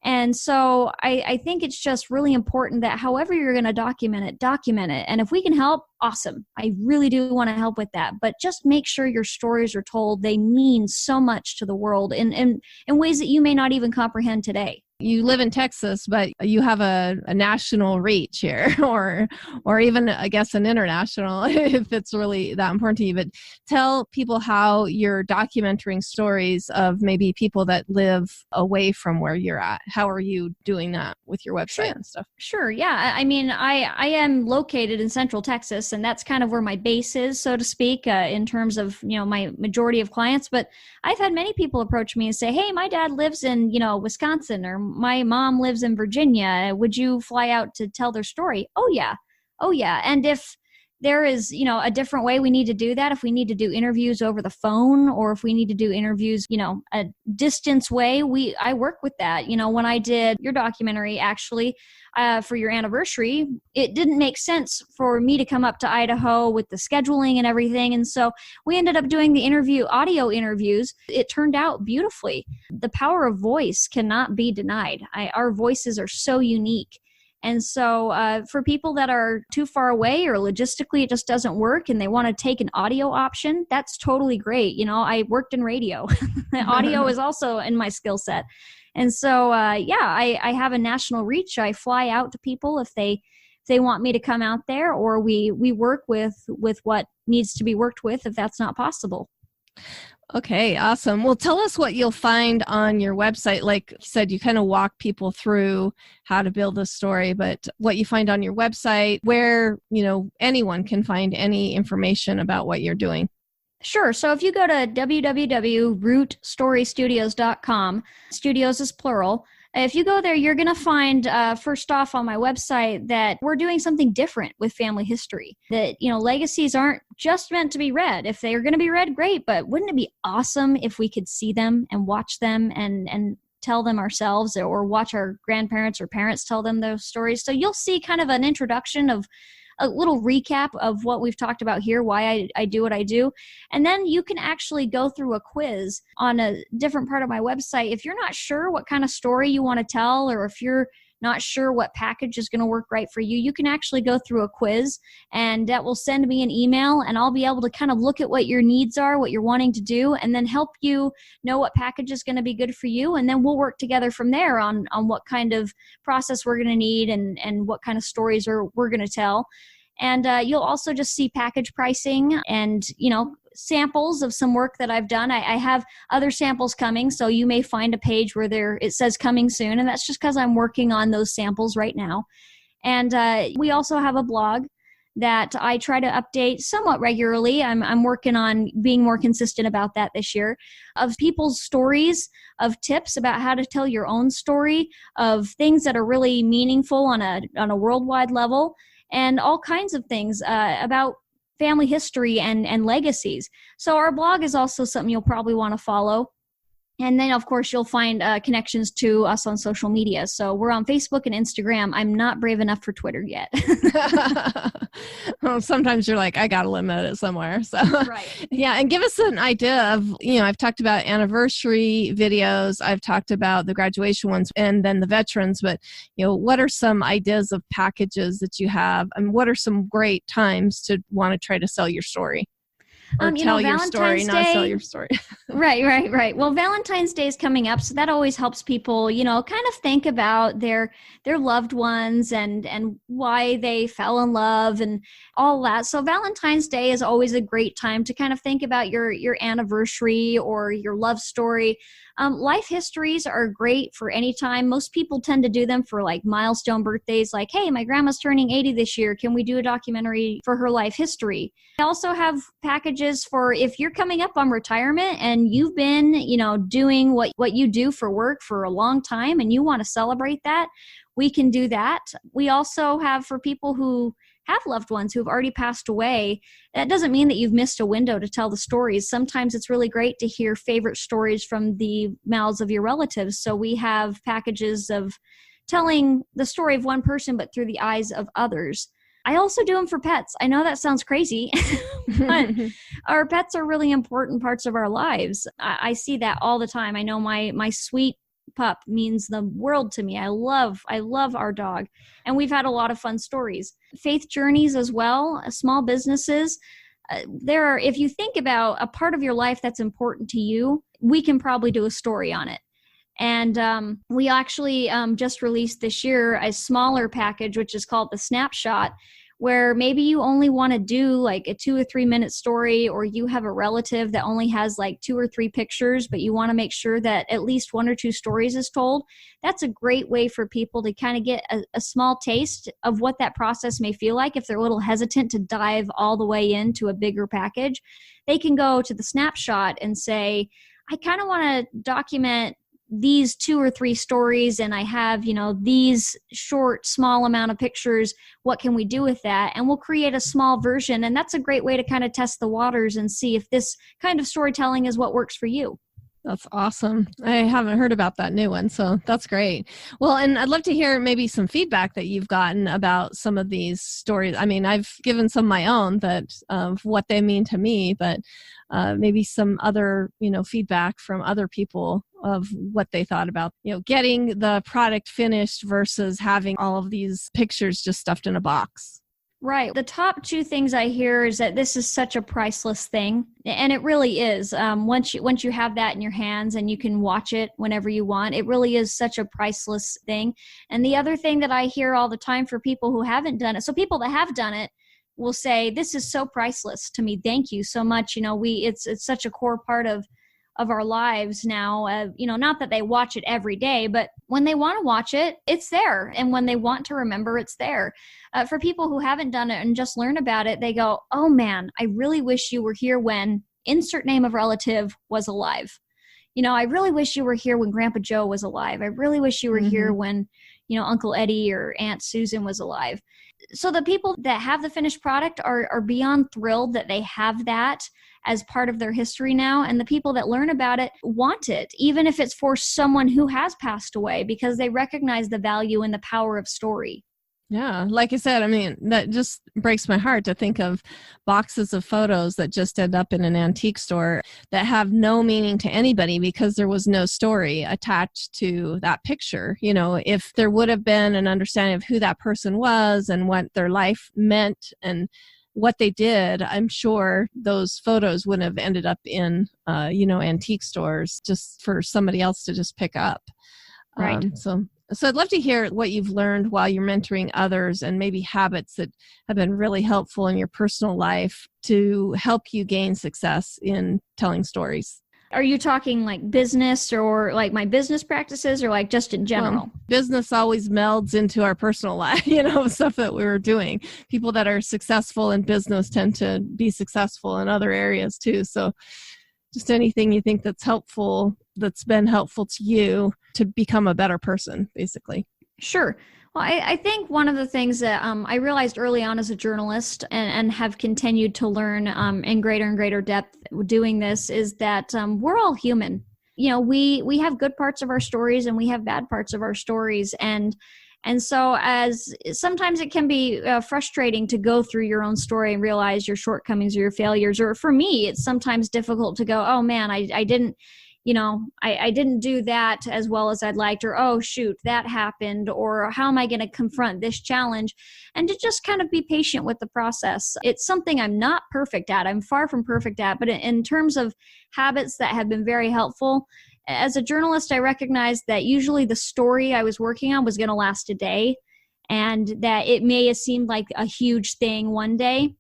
And so I think it's just really important that however you're going to document it. And if we can help, awesome. I really do want to help with that. But just make sure your stories are told. They mean so much to the world in ways that you may not even comprehend today. You live in Texas, but you have a national reach here, or even, I guess, an international, if it's really that important to you. But tell people how you're documenting stories of maybe people that live away from where you're at. How are you doing that with your website and stuff? Sure. Yeah. I am located in Central Texas, and that's kind of where my base is, so to speak, in terms of, my majority of clients. But I've had many people approach me and say, hey, my dad lives in, Wisconsin, or my mom lives in Virginia. Would you fly out to tell their story? Oh yeah. And if there is, a different way we need to do that. If we need to do interviews over the phone, or if we need to do interviews, a distance way, I work with that. When I did your documentary, actually, for your anniversary, it didn't make sense for me to come up to Idaho with the scheduling and everything. And so we ended up doing the audio interviews. It turned out beautifully. The power of voice cannot be denied. Our voices are so unique. And so for people that are too far away, or logistically it just doesn't work and they want to take an audio option, that's totally great. I worked in radio. Audio is also in my skill set. And so, I have a national reach. I fly out to people if they want me to come out there, or we work with what needs to be worked with if that's not possible. Okay, awesome. Well, tell us what you'll find on your website. Like you said, you kind of walk people through how to build a story, but what you find on your website, where, anyone can find any information about what you're doing. Sure. So if you go to www.rootstorystudios.com, studios is plural. If you go there, you're going to find, first off on my website, that we're doing something different with family history. That, legacies aren't just meant to be read. If they are going to be read, great. But wouldn't it be awesome if we could see them and watch them and tell them ourselves, or watch our grandparents or parents tell them those stories? So you'll see kind of an introduction of a little recap of what we've talked about here, why I do what I do. And then you can actually go through a quiz on a different part of my website. If you're not sure what kind of story you want to tell, or if you're not sure what package is going to work right for you, you can actually go through a quiz, and that will send me an email, and I'll be able to kind of look at what your needs are, what you're wanting to do, and then help you know what package is going to be good for you. And then we'll work together from there on what kind of process we're going to need and what kind of stories we're going to tell. And you'll also just see package pricing and, samples of some work that I've done. I have other samples coming, so you may find a page where it says coming soon, and that's just because I'm working on those samples right now. And we also have a blog that I try to update somewhat regularly. I'm working on being more consistent about that this year, of people's stories, of tips about how to tell your own story, of things that are really meaningful on a worldwide level, and all kinds of things about family history and legacies. So our blog is also something you'll probably want to follow. And then, of course, you'll find connections to us on social media. So we're on Facebook and Instagram. I'm not brave enough for Twitter yet. Well, sometimes you're like, I got to limit it somewhere. So, right. Yeah. And give us an idea of, I've talked about anniversary videos. I've talked about the graduation ones and then the veterans. But, what are some ideas of packages that you have? And what are some great times to want to try to sell your story? Or tell your story, not sell your story. Right. Well, Valentine's Day is coming up, so that always helps people, kind of think about their loved ones and why they fell in love and all that. So Valentine's Day is always a great time to kind of think about your anniversary or your love story. Life histories are great for any time. Most people tend to do them for like milestone birthdays, like, hey, my grandma's turning 80 this year. Can we do a documentary for her life history? I also have packages for if you're coming up on retirement and you've been, doing what you do for work for a long time and you want to celebrate that, we can do that. We also have for people who have loved ones who have already passed away. That doesn't mean that you've missed a window to tell the stories. Sometimes it's really great to hear favorite stories from the mouths of your relatives. So we have packages of telling the story of one person, but through the eyes of others. I also do them for pets. I know that sounds crazy, but our pets are really important parts of our lives. I see that all the time. I know my sweet pup means the world to me. I love our dog, and we've had a lot of fun stories. Faith journeys as well, small businesses. If you think about a part of your life that's important to you, we can probably do a story on it. And we actually just released this year a smaller package, which is called the Snapshot, where maybe you only want to do like a 2 or 3 minute story, or you have a relative that only has like 2 or 3 pictures, but you want to make sure that at least 1 or 2 stories is told. That's a great way for people to kind of get a small taste of what that process may feel like. If they're a little hesitant to dive all the way into a bigger package, they can go to the Snapshot and say, I kind of want to document these 2 or 3 stories and I have, these short, small amount of pictures. What can we do with that? And we'll create a small version. And that's a great way to kind of test the waters and see if this kind of storytelling is what works for you. That's awesome. I haven't heard about that new one, so that's great. Well, and I'd love to hear maybe some feedback that you've gotten about some of these stories. I mean, I've given some of my own of what they mean to me, but maybe some other, feedback from other people of what they thought about, getting the product finished versus having all of these pictures just stuffed in a box. Right. The top 2 things I hear is that this is such a priceless thing. And it really is. Once you have that in your hands and you can watch it whenever you want, it really is such a priceless thing. And the other thing that I hear all the time for people who haven't done it, so people that have done it will say, this is so priceless to me. Thank you so much. It's such a core part of our lives now. Not that they watch it every day, but when they want to watch it, it's there. And when they want to remember, it's there. For people who haven't done it and just learn about it, they go, oh man, I really wish you were here when insert name of relative was alive. I really wish you were here when Grandpa Joe was alive. I really wish you were here when, Uncle Eddie or Aunt Susan was alive. So the people that have the finished product are beyond thrilled that they have that as part of their history now. And the people that learn about it want it, even if it's for someone who has passed away, because they recognize the value and the power of story. Yeah. Like I said, I mean, that just breaks my heart to think of boxes of photos that just end up in an antique store that have no meaning to anybody because there was no story attached to that picture. If there would have been an understanding of who that person was and what their life meant and what they did, I'm sure those photos wouldn't have ended up in, antique stores just for somebody else to just pick up. Right. So I'd love to hear what you've learned while you're mentoring others and maybe habits that have been really helpful in your personal life to help you gain success in telling stories. Are you talking like business or like my business practices or like just in general? Well, business always melds into our personal life, stuff that we were doing. People that are successful in business tend to be successful in other areas too. So just anything you think that's been helpful to you to become a better person, basically. Sure. Well, I think one of the things that I realized early on as a journalist and have continued to learn in greater and greater depth doing this is that we're all human. We have good parts of our stories and we have bad parts of our stories. And so as sometimes it can be frustrating to go through your own story and realize your shortcomings or your failures. Or for me, it's sometimes difficult to go, oh man, I didn't do that as well as I'd liked, or, oh shoot, that happened, or how am I going to confront this challenge? And to just kind of be patient with the process. It's something I'm not perfect at. I'm far from perfect at, but in terms of habits that have been very helpful, as a journalist, I recognized that usually the story I was working on was going to last a day, and that it may have seemed like a huge thing one day,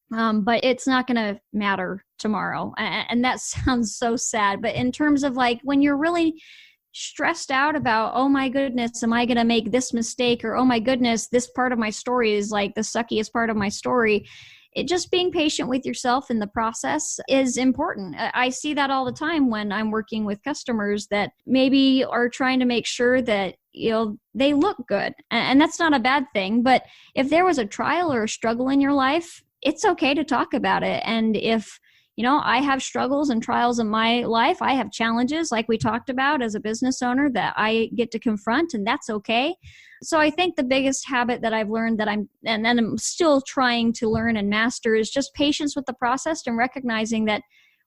but it's not going to matter tomorrow. And that sounds so sad. But in terms of like when you're really stressed out about, oh my goodness, am I going to make this mistake? Or, oh my goodness, this part of my story is like the suckiest part of my story. Just being patient with yourself in the process is important. I see that all the time when I'm working with customers that maybe are trying to make sure that they look good. And that's not a bad thing. But if there was a trial or a struggle in your life, it's okay to talk about it. And if I have struggles and trials in my life, I have challenges like we talked about as a business owner that I get to confront, and that's okay. So I think the biggest habit that I've learned that I'm still trying to learn and master is just patience with the process and recognizing that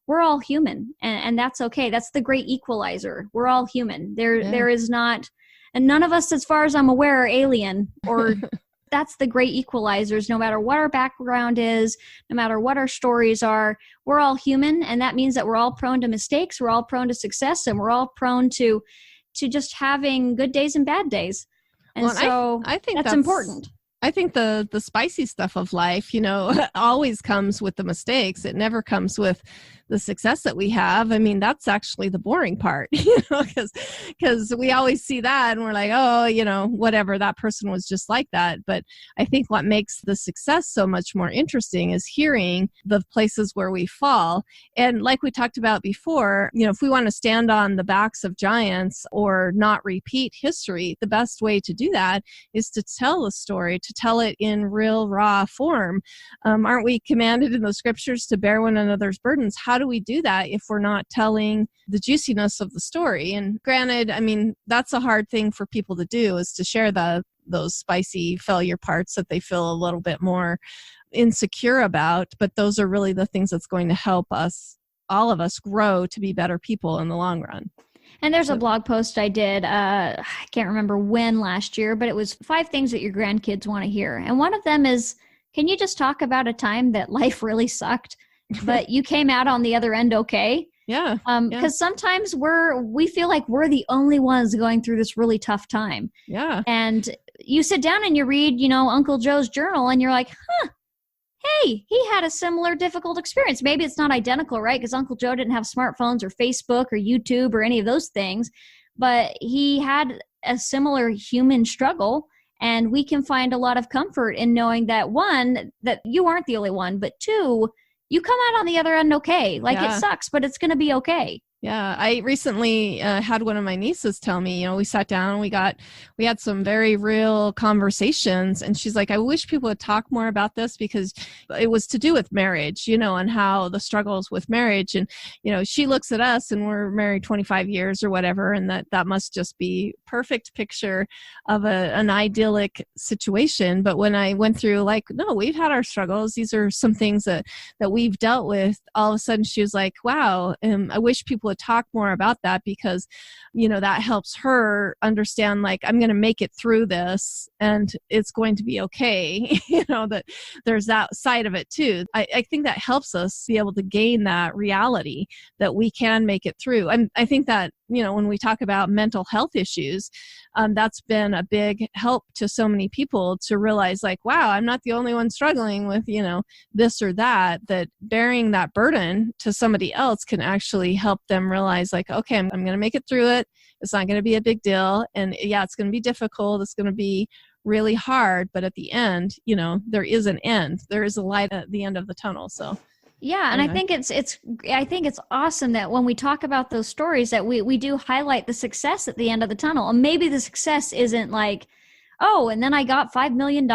we're all human, and that's okay. That's the great equalizer. We're all human. There is not, and none of us, as far as I'm aware, are alien or that's the great equalizers. No matter what our background is, no matter what our stories are, we're all human. And that means that we're all prone to mistakes. We're all prone to success, and we're all prone to just having good days and bad days. And I think that's important. I think the spicy stuff of life, always comes with the mistakes. It never comes with the success that we have, I mean, that's actually the boring part, because we always see that and we're like, oh, whatever, that person was just like that. But I think what makes the success so much more interesting is hearing the places where we fall. And like we talked about before, if we want to stand on the backs of giants or not repeat history, the best way to do that is to tell a story, to tell it in real raw form. Aren't we commanded in the scriptures to bear one another's burdens? How do we do that if we're not telling the juiciness of the story? And granted, I mean, that's a hard thing for people to do, is to share those spicy failure parts that they feel a little bit more insecure about. But those are really the things that's going to help us, all of us, grow to be better people in the long run. And there's a blog post I did, I can't remember when last year, but it was 5 things that your grandkids want to hear. And one of them is, can you just talk about a time that life really sucked, but you came out on the other end okay? Yeah. Because sometimes we feel like we're the only ones going through this really tough time. Yeah. And you sit down and you read, Uncle Joe's journal, and you're like, hey, he had a similar difficult experience. Maybe it's not identical, right? Because Uncle Joe didn't have smartphones or Facebook or YouTube or any of those things, but he had a similar human struggle. And we can find a lot of comfort in knowing that, one, that you aren't the only one, but 2, you come out on the other end okay. Like, it sucks, but it's going to be okay. Yeah, I recently had one of my nieces tell me, we sat down, we had some very real conversations, and she's like, I wish people would talk more about this, because it was to do with marriage, and how the struggles with marriage. And, she looks at us and we're married 25 years or whatever, and that must just be perfect picture of an idyllic situation. But when I went through, like, no, we've had our struggles, these are some things that we've dealt with, all of a sudden she was like, wow, I wish people would talk more about that, because that helps her understand, like, I'm going to make it through this and it's going to be okay. That there's that side of it too. I think that helps us be able to gain that reality that we can make it through. And I think that when we talk about mental health issues, that's been a big help to so many people to realize, like, wow, I'm not the only one struggling with, this or that bearing that burden to somebody else can actually help them realize, like, okay, I'm going to make it through it. It's not going to be a big deal. And yeah, it's going to be difficult. It's going to be really hard. But at the end, there is an end. There is a light at the end of the tunnel. So yeah, and anyway. I think it's awesome that when we talk about those stories that we do highlight the success at the end of the tunnel. And maybe the success isn't like, oh, and then I got $5 million.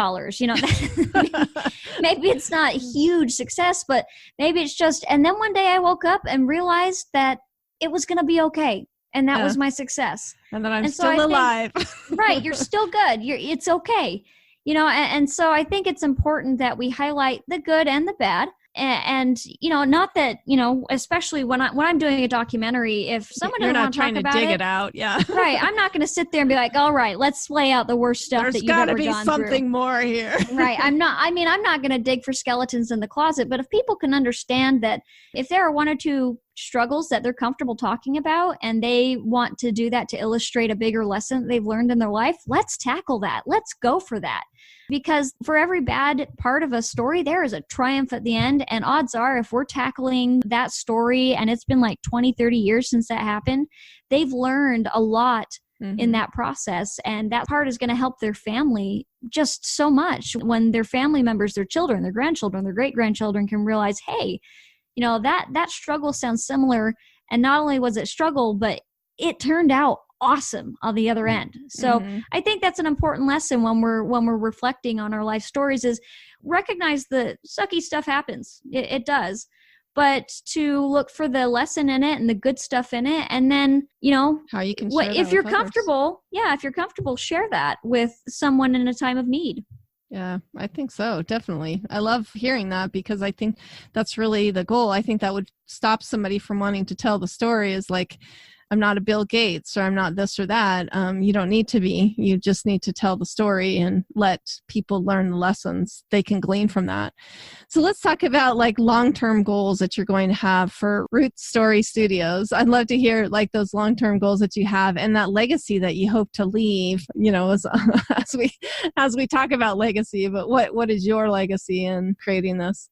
Maybe it's not huge success, but maybe it's just, and then one day I woke up and realized that it was going to be okay. And that was my success. And then I'm still alive. Right. You're still good. It's okay. And so I think it's important that we highlight the good and the bad. And not that, especially when I'm doing a documentary, if someone doesn't want to talk about it. You're not trying to dig it out. Yeah. Right. I'm not going to sit there and be like, all right, let's lay out the worst stuff that you've ever gone through. There's got to be something more here. Right. I'm not going to dig for skeletons in the closet, but if people can understand that if there are 1 or 2 struggles that they're comfortable talking about and they want to do that to illustrate a bigger lesson they've learned in their life, let's tackle that. Let's go for that. Because for every bad part of a story, there is a triumph at the end. And odds are, if we're tackling that story and it's been like 20, 30 years since that happened, they've learned a lot in that process. And that part is going to help their family just so much when their family members, their children, their grandchildren, their great-grandchildren can realize, hey, that struggle sounds similar. And not only was it struggle, but it turned out awesome on the other end. So I think that's an important lesson when we're reflecting on our life stories, is recognize the sucky stuff happens. It does. But to look for the lesson in it and the good stuff in it. And then, how you can share if you're comfortable, if you're comfortable, share that with someone in a time of need. Yeah, I think so. Definitely. I love hearing that, because I think that's really the goal. I think that would stop somebody from wanting to tell the story, is like, I'm not a Bill Gates, or I'm not this or that. You don't need to be. You just need to tell the story and let people learn the lessons they can glean from that. So let's talk about like long-term goals that you're going to have for Root Story Studios. I'd love to hear like those long-term goals that you have and that legacy that you hope to leave, as we talk about legacy. But what is your legacy in creating this?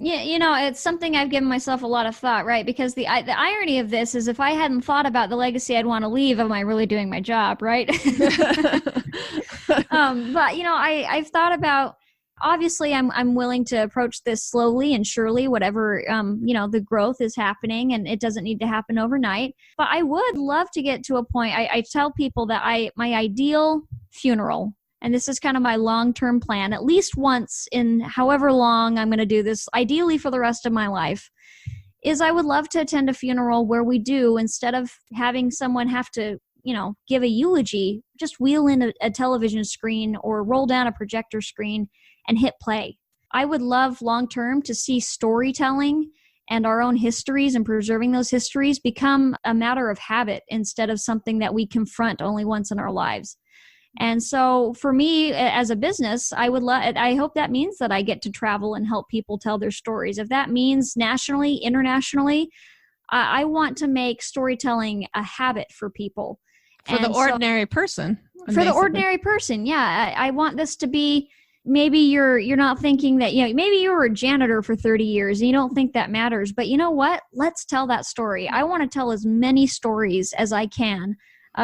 Yeah, it's something I've given myself a lot of thought, right? Because the irony of this is if I hadn't thought about the legacy I'd want to leave, am I really doing my job, right? But I've thought about, obviously I'm willing to approach this slowly and surely, whatever, the growth is happening, and it doesn't need to happen overnight. But I would love to get to a point. I tell people that my ideal funeral, and this is kind of my long-term plan, at least once in however long I'm going to do this, ideally for the rest of my life, is I would love to attend a funeral where we do, instead of having someone have to, give a eulogy, just wheel in a television screen or roll down a projector screen and hit play. I would love long-term to see storytelling and our own histories and preserving those histories become a matter of habit instead of something that we confront only once in our lives. And so for me as a business, I hope that means that I get to travel and help people tell their stories. If that means nationally, internationally, I want to make storytelling a habit for people. For the ordinary person. For the ordinary person, yeah. I want this to be, maybe you're not thinking that, maybe you were a janitor for 30 years and you don't think that matters. But you know what? Let's tell that story. I want to tell as many stories as I can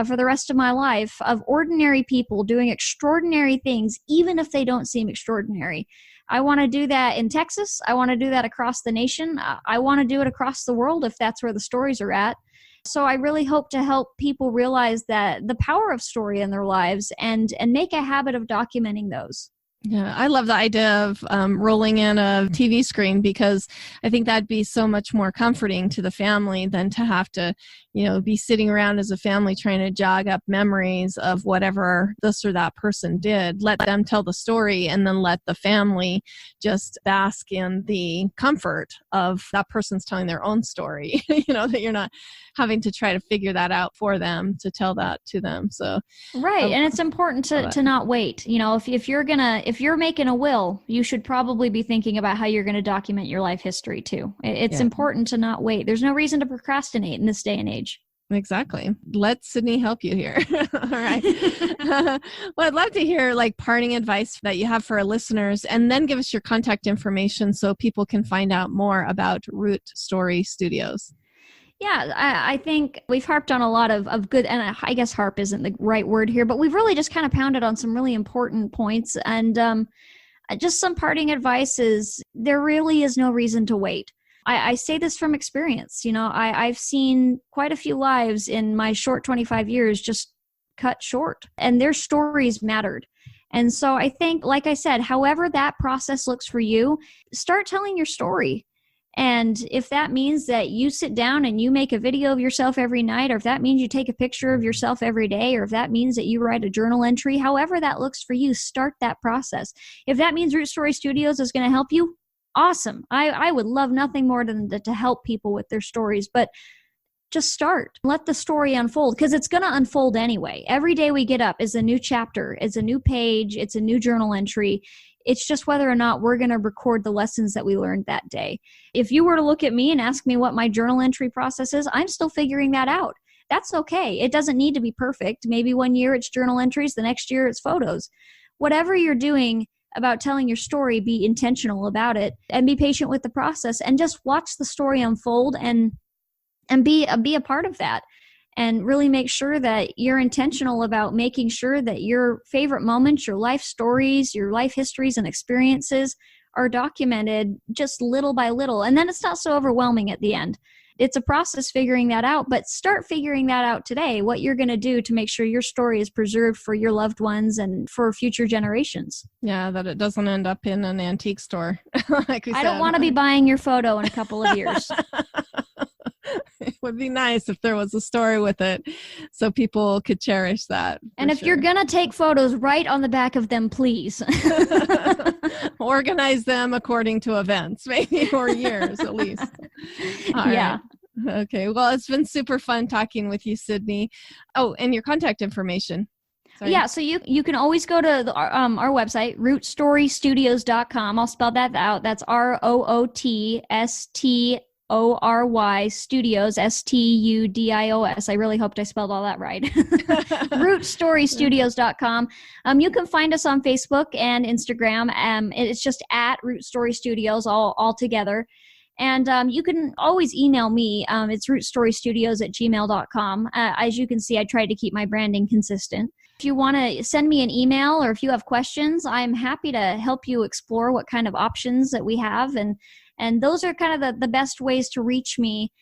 for the rest of my life of ordinary people doing extraordinary things, even if they don't seem extraordinary. I want to do that in Texas. I want to do that across the nation. I want to do it across the world if that's where the stories are at. So I really hope to help people realize that the power of story in their lives and make a habit of documenting those. Yeah, I love the idea of rolling in a TV screen, because I think that'd be so much more comforting to the family than to have to, be sitting around as a family trying to jog up memories of whatever this or that person did. Let them tell the story and then let the family just bask in the comfort of that person's telling their own story, that you're not having to try to figure that out for them to tell that to them. So right. And it's important to not wait. If you're making a will, you should probably be thinking about how you're going to document your life history too. It's important to not wait. There's no reason to procrastinate in this day and age. Exactly. Let Sydney help you here. All right. Well, I'd love to hear parting advice that you have for our listeners, and then give us your contact information so people can find out more about Root Story Studios. Yeah, I think we've harped on a lot of good, and I guess harp isn't the right word here, but we've really just kind of pounded on some really important points. And just some parting advice is there really is no reason to wait. I say this from experience. I've seen quite a few lives in my short 25 years just cut short, and their stories mattered. And so I think, like I said, however that process looks for you, start telling your story. And if that means that you sit down and you make a video of yourself every night, or if that means you take a picture of yourself every day, or if that means that you write a journal entry, however that looks for you, start that process. If that means Root Story Studios is going to help you, awesome. I would love nothing more than to help people with their stories, but just start. Let the story unfold, because it's going to unfold anyway. Every day we get up is a new chapter. It's a new page. It's a new journal entry. It's just whether or not we're going to record the lessons that we learned that day. If you were to look at me and ask me what my journal entry process is, I'm still figuring that out. That's okay. It doesn't need to be perfect. Maybe one year it's journal entries, the next year it's photos. Whatever you're doing about telling your story, be intentional about it and be patient with the process, and just watch the story unfold and be a part of that. And really make sure that you're intentional about making sure that your favorite moments, your life stories, your life histories and experiences are documented just little by little. And then it's not so overwhelming at the end. It's a process figuring that out, but start figuring that out today, what you're going to do to make sure your story is preserved for your loved ones and for future generations. Yeah, that it doesn't end up in an antique store. Like we said. I don't want to be buying your photo in a couple of years. It would be nice if there was a story with it so people could cherish that. And if you're going to take photos, write on the back of them, please. Organize them according to events, maybe, or years at least. All yeah. Right. Okay. Well, it's been super fun talking with you, Sydney. Oh, and your contact information. Sorry. Yeah, so you can always go to our website, rootstorystudios.com. I'll spell that out. That's ROOTSTUDIOS.com. ROOTSTUDIOS, STUDIOS. I really hoped I spelled all that right. RootStoryStudios.com. You can find us on Facebook and Instagram. It's just at Root Story Studios, all together. And you can always email me. It's rootstorystudios@gmail.com. As you can see, I tried to keep my branding consistent. If you want to send me an email or if you have questions, I'm happy to help you explore what kind of options that we have. And those are kind of the best ways to reach me,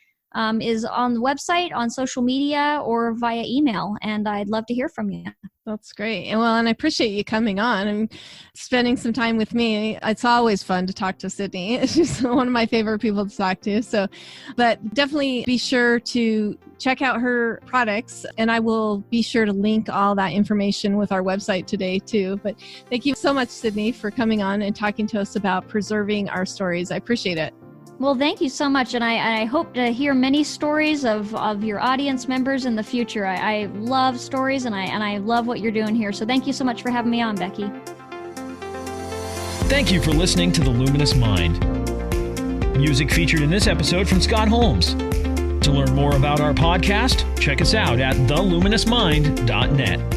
is on the website, on social media, or via email. And I'd love to hear from you. That's great. And I appreciate you coming on and spending some time with me. It's always fun to talk to Sydney. She's one of my favorite people to talk to. But definitely be sure to check out her products, and I will be sure to link all that information with our website today too. But thank you so much, Sydney, for coming on and talking to us about preserving our stories. I appreciate it. Well, thank you so much, and I hope to hear many stories of your audience members in the future. I love stories, and I love what you're doing here. So thank you so much for having me on, Becky. Thank you for listening to The Luminous Mind. Music featured in this episode from Scott Holmes. To learn more about our podcast, check us out at theluminousmind.net.